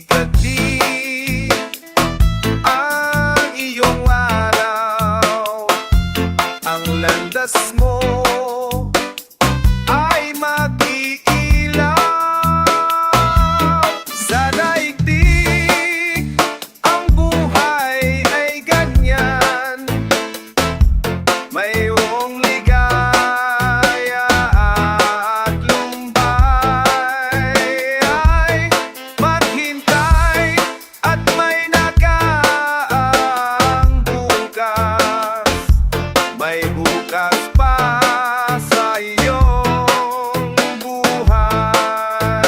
kadikit ang iyong araw. Ang landas mo ay mag-iilaw sa daigdig. Ang buhay ay ganyan, mayroong ligaya at lumbay. Ay maghintay at may nagaang bukas. May bukas pa sa iyong buhay.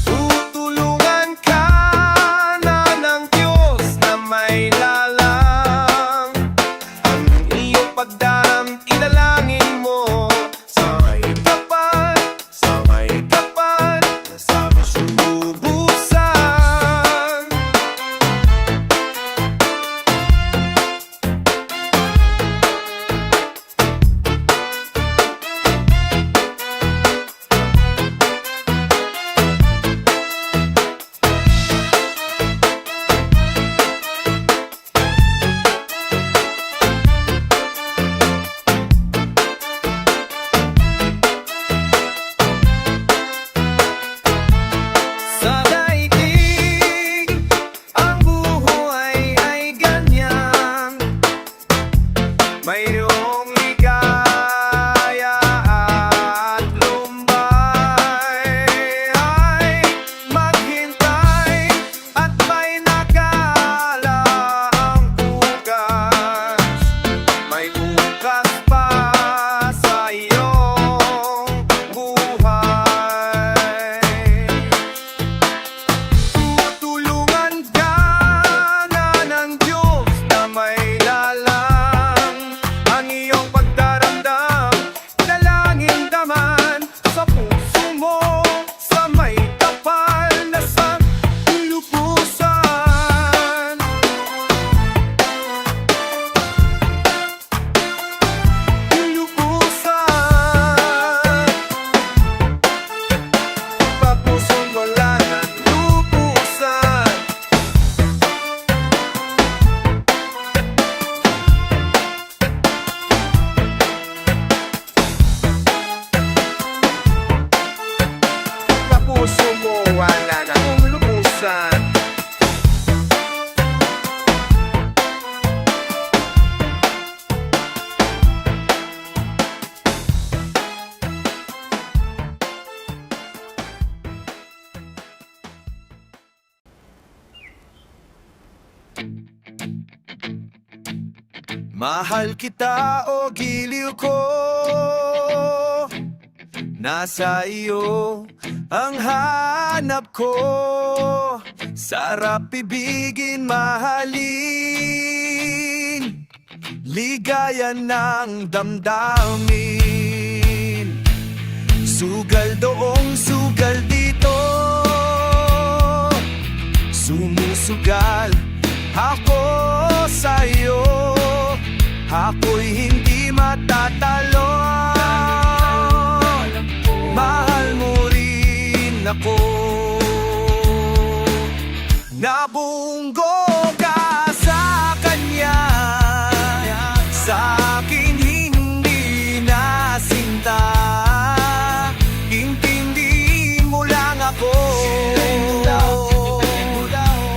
Tutulungan ka na ng Diyos na may lalang. Ang iyong pagdarang ilalangin mo sa may kapal, sa may kapal, sa masulubusan. Sa daigdig, ang buhay ay ganyan, mayroong ligaya at lumbay. Ay maghintay at may nagalaang bukas. May bukas pa sa iyong buhay. Tutulungan ka na ng Diyos na may lalang. Ang iyong pagdaramdam, dalangin daman sa puso mo, sa may kapal na sanlibusan. Papusong wala ng lubusan. Papuso mo wala ng lubusan. Mahal kita o giliw ko, nasa iyo ang hanap ko. Sarap ibigin, mahalin, ligaya ng damdamin. Sugal doong sugal dito, sumusugal ako sa'yo. Ako'y hindi matatalo, mahal mo rin ako. Nabunggo ka sa kanya, sa akin hindi nasinta. Intindihin mo lang ako,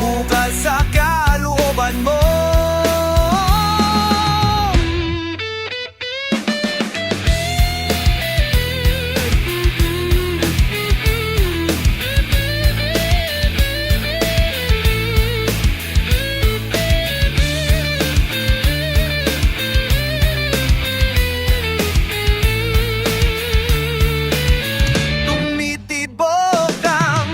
bukas sa kalooban mo. Tumitibok ang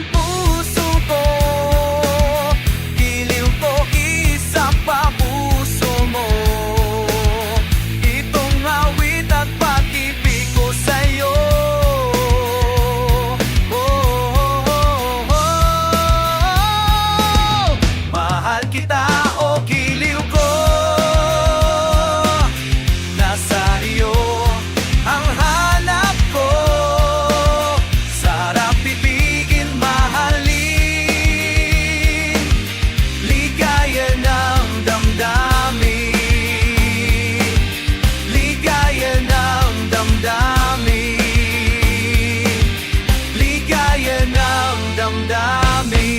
ng damdamin.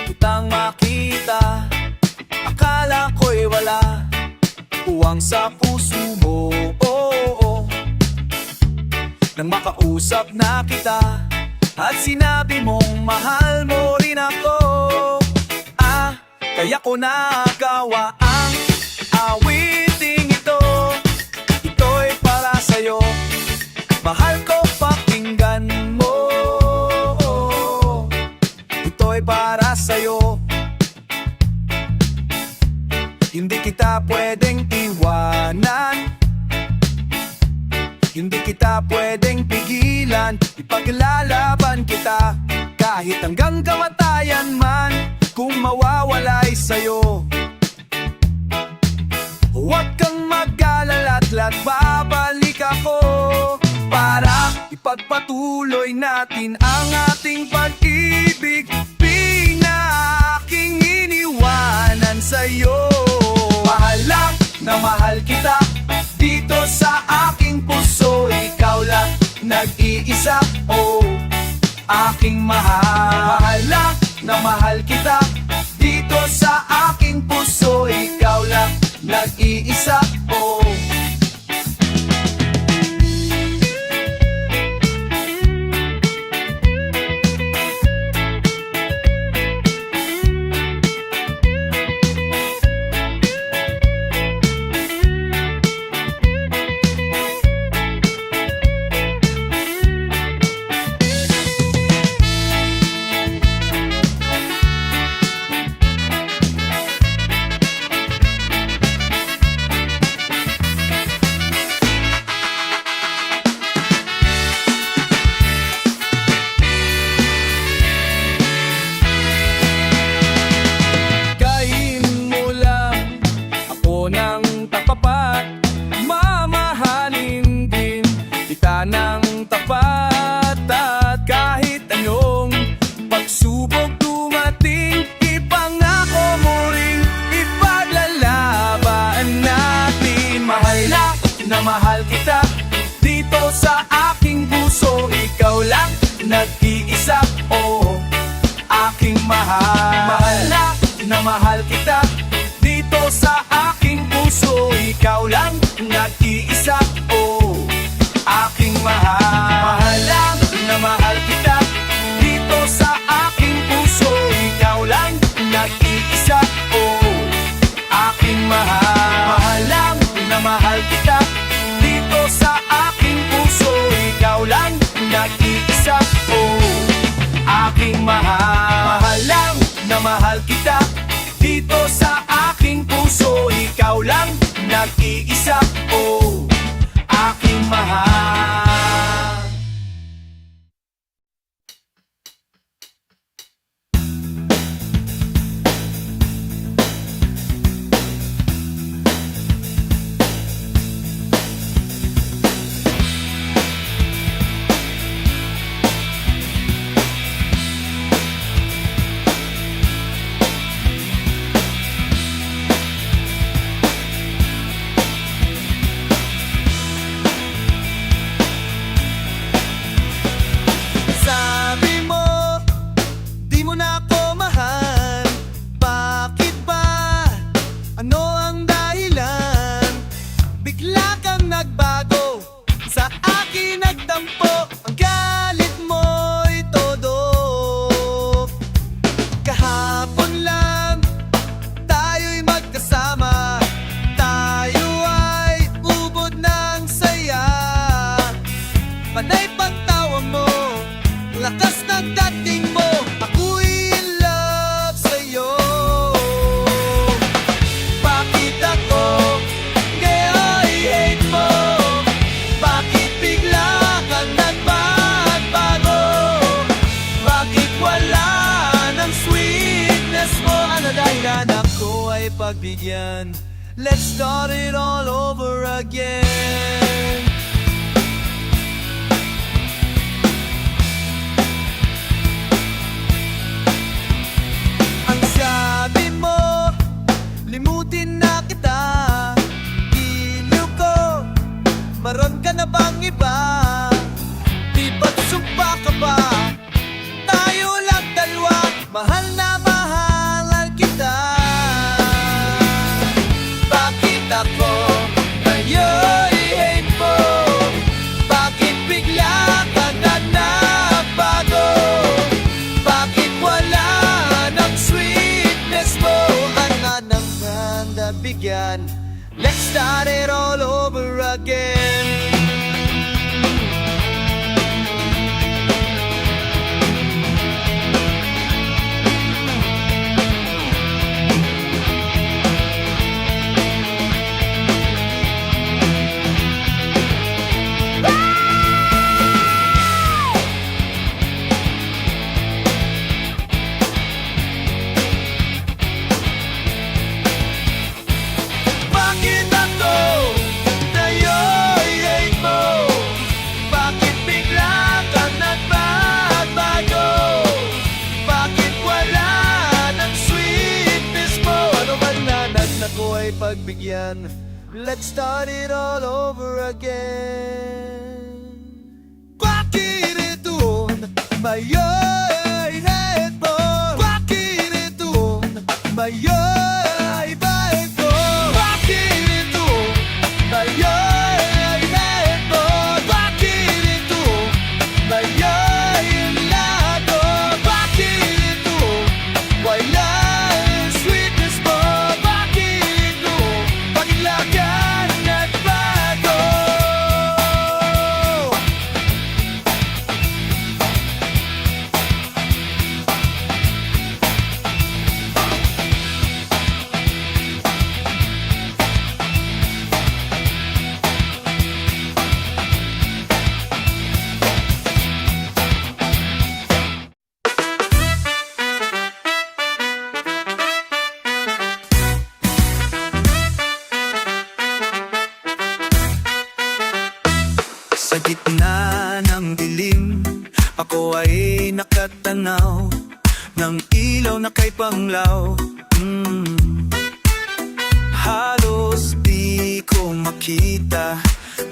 Kitang makita, akala ko'y wala uwang sa puso mo. Nang makausap na kita at sinabi mong mahal mo rin ako, kaya ko nagawa ang awiting ito. Ito'y para sa'yo, mahal ko, pakinggan mo. Ito'y para sa'yo, hindi kita pwedeng iwanan, hindi kita pwedeng pigilan. Ipaglalaban kita kahit hanggang kamatayan man, kung mawawala'y sa'yo. Huwag kang mag-alala't babalik ako para ipagpatuloy natin ang ating pag-ibig. Pinaking iniwanan sa'yo. Mahal lang na mahal kita, dito sa aking puso ikaw lang nag-iisa, aking mahal. Mahal lang na mahal kita, dito sa aking puso ikaw lang nag-iisa, ng tapat. At kahit anong pagsubok dumating, ipangako mo rin ipaglalaban natin. Mahal na mahal kita, dito sa aking puso ikaw lang nag-iisa, aking mahal. Mahal na mahal kita, dito sa aking puso ikaw lang nag-iisa, aking mahal. Mahal na mahal kita, dito sa aking puso ikaw lang nag-iisa, aking mahal. Mahal na mahal kita, dito sa aking puso ikaw lang nag-iisa, aking mahal. Mahal na mahal kita, dito sa aking puso ikaw lang nag-iisa, aking mahal. Panay pagtawa mo, lakas ng dating mo, ako'y in love sa'yo. Bakit ako ngayon hate mo? Bakit bigla kang nagbago? Bakit pagbigyan. Let's start it all over again. Ang sabi mo, limutin na kita. Iliw ko, maron ka na bang iba? Di ba't sumpa ka ba? Tayo lang dalawa, mahal na mahalan kita. Bakit ako ngayon i-hate mo? Bakit bigla ka na nabago? Bakit wala ng sweetness mo? Handa naman na bigyan. Let's start it all over again. Bakit ako ngayon i-hate mo? Bakit bigla ka nagbabago? Bakit wala ng sweetness mo? Ano man na ko ay pagbigyan. Let's start it all over again. Bakit ito ngayon i-hate mo? Bakit ito ngayon i-bite mo? Bakit ito ngayon i-hate mo? Bakit ito ngayon lago? Bakit ito wala ang sweetness mo? Bakit ito bigla ka nagbago? Sa gitna ng dilim, ako ay nakatanaw ng ilaw na kay Panglaw. Halos di ko makita.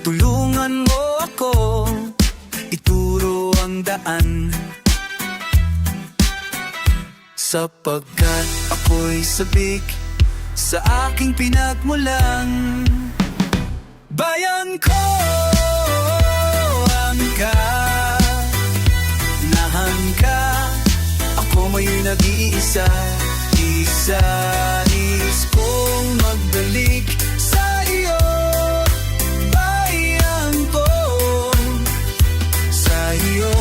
Tulungan mo ako, ituro ang daan. Sapagkat ako'y sabik sa aking pinagmulan. Bayan ko, ka, nahan ka, ako may nag-iisa. Isa-is kong magbalik sa iyo. Bayan ko, sa iyo,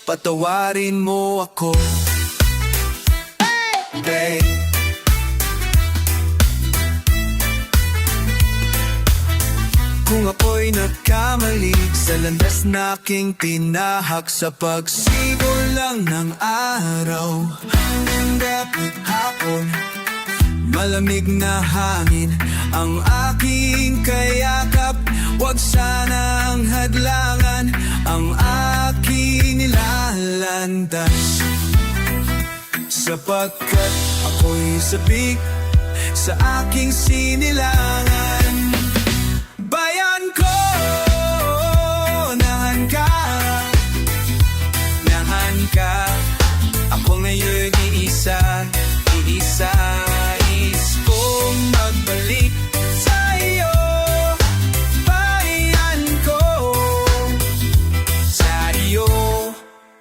patawarin mo ako. Hey! Kung ako'y nagkamali sa landas na aking tinahak, sa pagsibol lang ng araw hanggang hapon, malamig na hangin ang aking kayakap. Huwag sanang hadlangan ang aking nilalandas, sapagkat ako'y sabik sa aking sinilangan. Bayan ko, nahan ka, ako ngayon iisa. Iisa-is kong magbalik sa iyo. Bayan ko, sa iyo,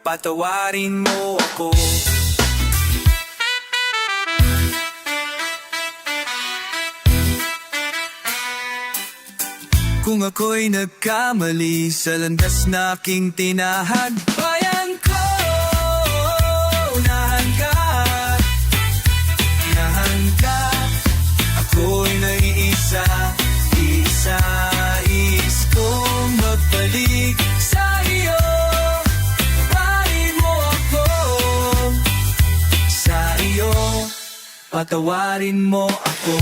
patawarin mo ako. Kung ako'y nagkamali sa landas na aking tinahad, bayan ko, nahan ka, ako'y naiisa. Isa-is kong magbalik sa iyo. Bayan mo ako, sa iyo, patawarin mo ako.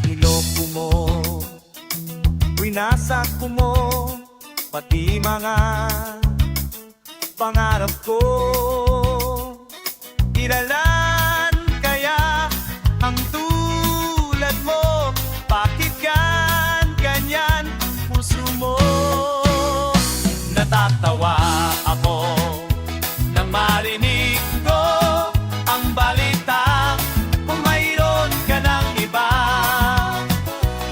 Niloko mo, winasak ko mo, pati mga pangarap ko. Ilalan kaya ang tulad mo? Bakit ganyan puso mo? Natatawa ako nang marinig ko ang balita kung mayroon ka ng iba.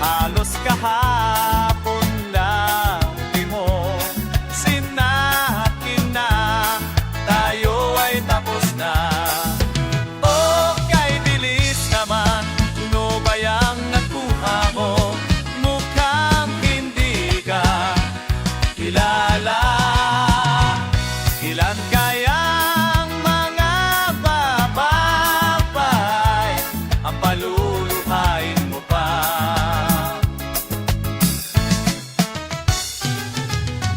Halos kahapon lang di mo sinakin na tayo ay tapos na. Oh, kay bilis naman, sino ba yang nakuha mo? Mukhang hindi ka kilala. Ilan kayang mga bababay ang paluluhain mo pa?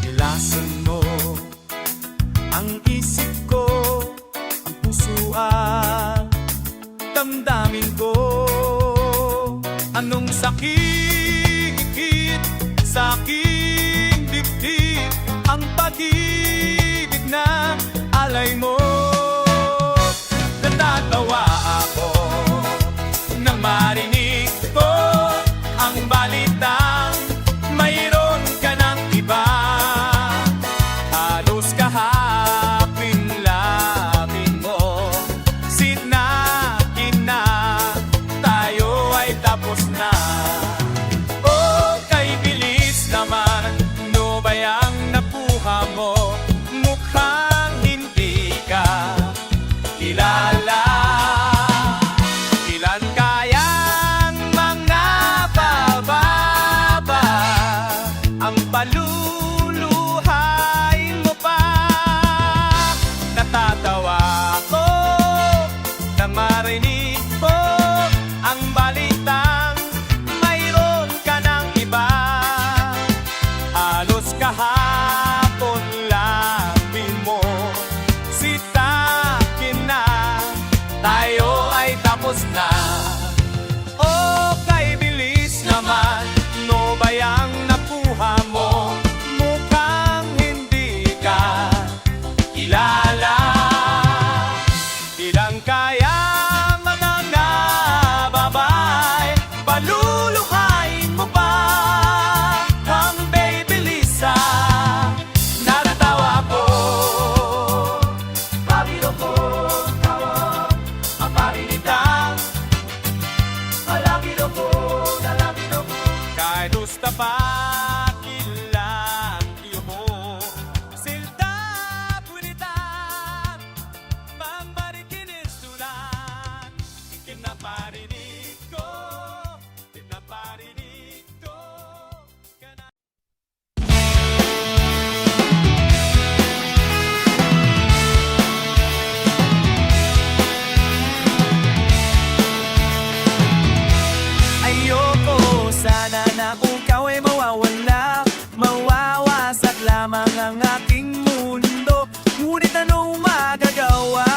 Ilasan mo ang isip ko, ang puso at damdamin ko. Anong sakit sa aking dibdib, ang pag-ibig na alay mo? Natatawa ako nang marinig ko ang balitang mayroon ka ng iba. Halos kahapin lamig mo sinakin na tayo ay tapos na. Oh, kay bilis naman, ano ba yang nakuha mo? Mukhang hindi ka kilala. Ilan kayang mga bababa ang paluluhain mo pa? Natatawa ako nang marinig ko ang balitang mayroon ka ng iba. Halos kahapon lamig mo sitakin na tayo ay tapos na. Oh, kay bilis naman, no ba yang nakuha mo? Mukhang hindi ka kilala. Ilang kaya mga babay paluluhain mo pa? Ang baby Lisa, natatawa ko. Pabilo ko, tawa, ang parinitang malabilo ko, nalabilo ko. Kahit gusto pa kilang iyo mo, silda punitan, mamarikinis tulan. Kinaparinig ko, kinaparinig ko, kana. Ayoko sana na ikaw ay mawawala, mawawasak lamang ang aking mundo. Ngunit anong magagawa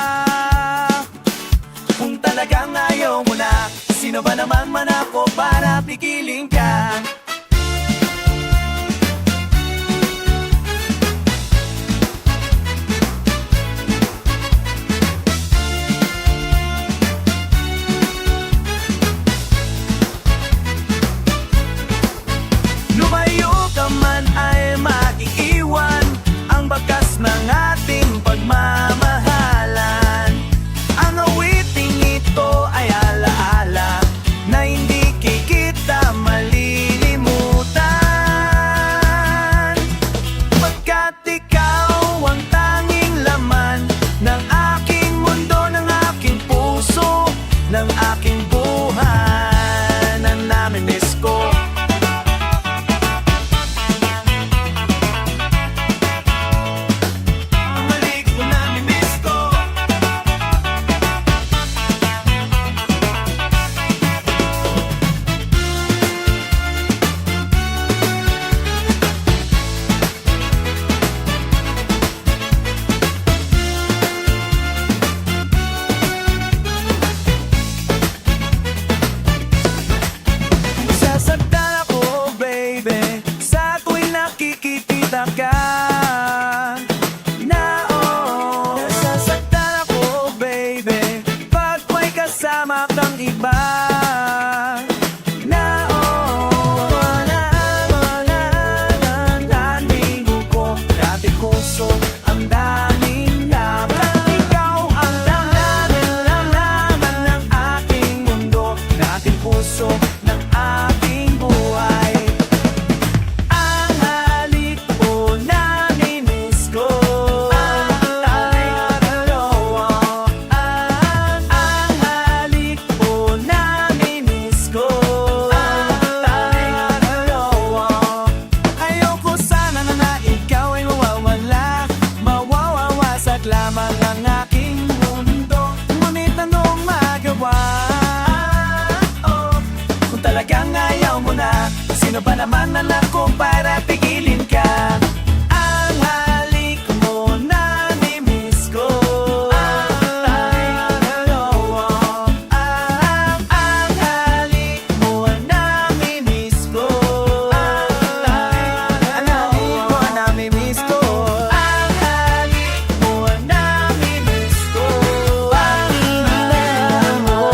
kung talagang ayaw mo na? Sino ba naman man ako para pigilin ka? Lumayo ka man ay maiiwan ang bakas ng ating pagmamahalan. Ang awiting ito ay alaala na hindi kita malilimutan. Pagkat ikaw ang tanging laman ng aking mundo, ng aking puso, ng aking buhay na namin kasama kang iba. Na wala ang dating ko, dating puso, ang dating laban. Ikaw ang laman ng aking mundo, dating puso ng aking buhay. Ang halik mo namimiss ko, ang dalawa. Ang halik mo namimiss ko, ang dalawa. Ayoko sana na ikaw ay mawawala, mawawasak lamang ang aking mundo. Ngunit anong magawa? Kung talagang ayaw mo na, sino ba naman ako para pigilin ka? Ang halik mo namimiss ko, ang dalawa. Ang halik mo namimiss ko, ang dalawa. Namimiss ko. Ang halik mo namimiss ko, ang dalawa.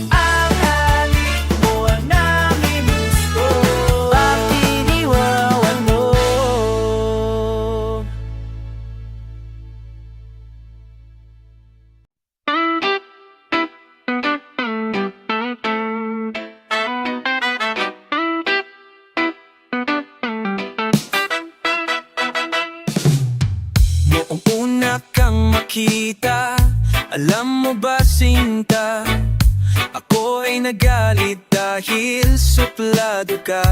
Ang halik mo namimiss ko, bakit iniwawan mo? Noong una kang makita, alam mo ba sinta, ako ay nagalit dahil suplado ka.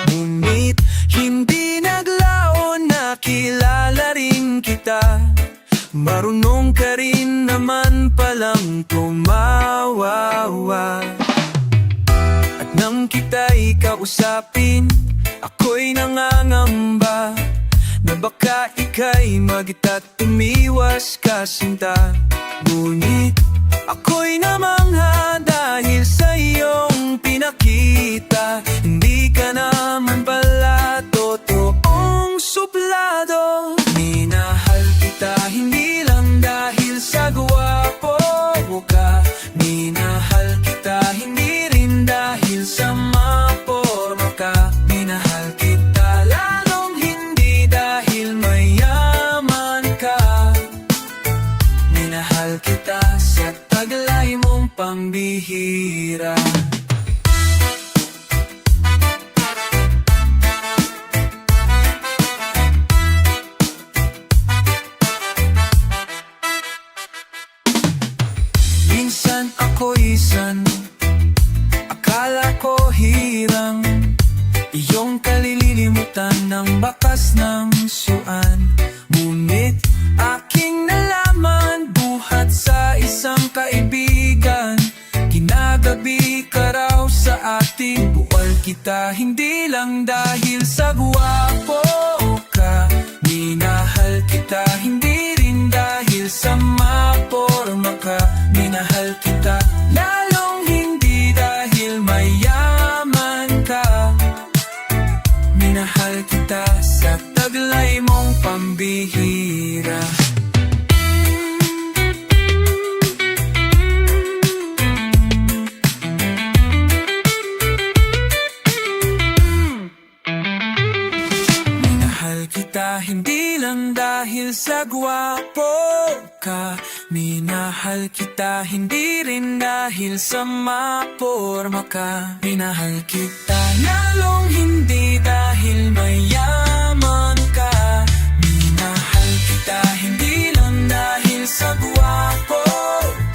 Ngunit hindi naglaon na kilala rin kita. Marunong ka rin naman palang tumawa. At nang kita'y kausapin, ako'y nangangamba na baka ika'y mag-ita't tumiwas ka sinta. Ngunit ako'y namangha dahil sa iyong pinakita, hindi ka naman pala totoong suplado. Minahal kita hindi lang dahil sa gwapo ka, minahal kita hindi rin dahil sa maporma ka. Minahal kita lalong hindi dahil mayaman ka. Minahal kita sa taglay mong pambihira. Minsan ako'y akala ko hirang, iyong kalililimutan ng bakas ng suan. Ngunit aking nalaman, buhat sa isang kaibigan, ginagabi ka raw sa ating buwal kita. Hindi lang dahil sa gwapo ka, minahal kita hindi rin dahil sa maporma ka. Minahal kita lalong hindi dahil mayaman ka. Minahal kita sa taglay mong pambihira. Minahal kita hindi lang dahil sa gwapo ka, minahal kita hindi rin dahil sa maporma ka. Minahal kita lalong hindi dahil mayaman ka. Minahal kita hindi lang dahil sa gwapo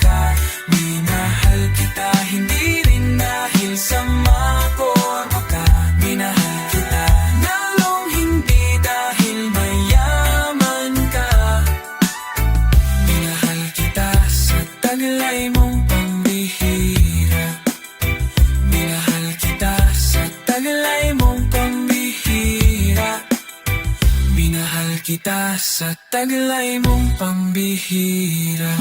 ka, minahal kita hindi rin dahil sa maporma ka. Minahal kita lalong hindi dahil mayaman ka. Minahal kita sa taglay mong pambihira. Minahal kita sa taglay mong pambihira. Minahal kita sa taglay mong pambihira.